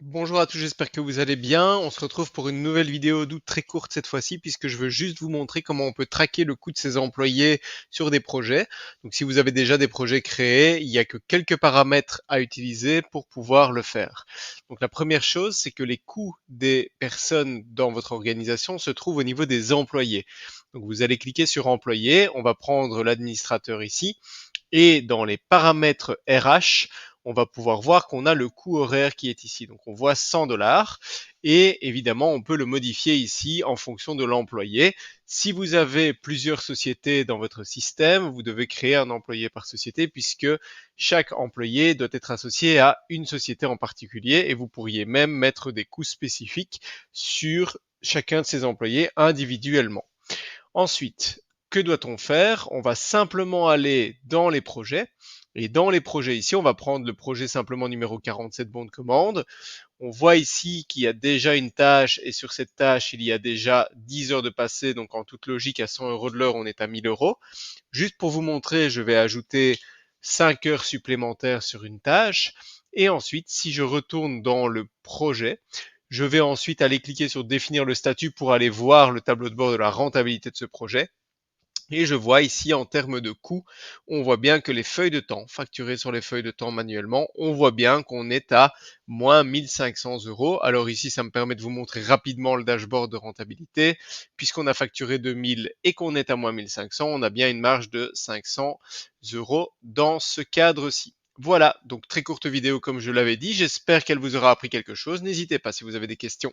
Bonjour à tous, j'espère que vous allez bien. On se retrouve pour une nouvelle vidéo d'août très courte cette fois-ci puisque je veux juste vous montrer comment on peut traquer le coût de ses employés sur des projets. Donc si vous avez déjà des projets créés, il n'y a que quelques paramètres à utiliser pour pouvoir le faire. Donc la première chose, c'est que les coûts des personnes dans votre organisation se trouvent au niveau des employés. Donc vous allez cliquer sur employés, on va prendre l'administrateur ici et dans les paramètres RH, on va pouvoir voir qu'on a le coût horaire qui est ici. Donc on voit 100 dollars et évidemment on peut le modifier ici en fonction de l'employé. Si vous avez plusieurs sociétés dans votre système, vous devez créer un employé par société puisque chaque employé doit être associé à une société en particulier et vous pourriez même mettre des coûts spécifiques sur chacun de ces employés individuellement. Ensuite, que doit-on faire? On va simplement aller dans les projets. Et dans les projets ici, on va prendre le projet simplement numéro 47 bon de commande. On voit ici qu'il y a déjà une tâche et sur cette tâche, il y a déjà 10 heures de passé. Donc en toute logique, à 100 euros de l'heure, on est à 1000 euros. Juste pour vous montrer, je vais ajouter 5 heures supplémentaires sur une tâche. Et ensuite, si je retourne dans le projet, je vais ensuite aller cliquer sur définir le statut pour aller voir le tableau de bord de la rentabilité de ce projet. Et je vois ici en termes de coûts, on voit bien que les feuilles de temps, facturées sur les feuilles de temps manuellement, on voit bien qu'on est à moins 1500 euros. Alors ici, ça me permet de vous montrer rapidement le dashboard de rentabilité. Puisqu'on a facturé 2000 et qu'on est à moins 1500, on a bien une marge de 500 euros dans ce cadre-ci. Voilà, donc très courte vidéo comme je l'avais dit. J'espère qu'elle vous aura appris quelque chose. N'hésitez pas si vous avez des questions.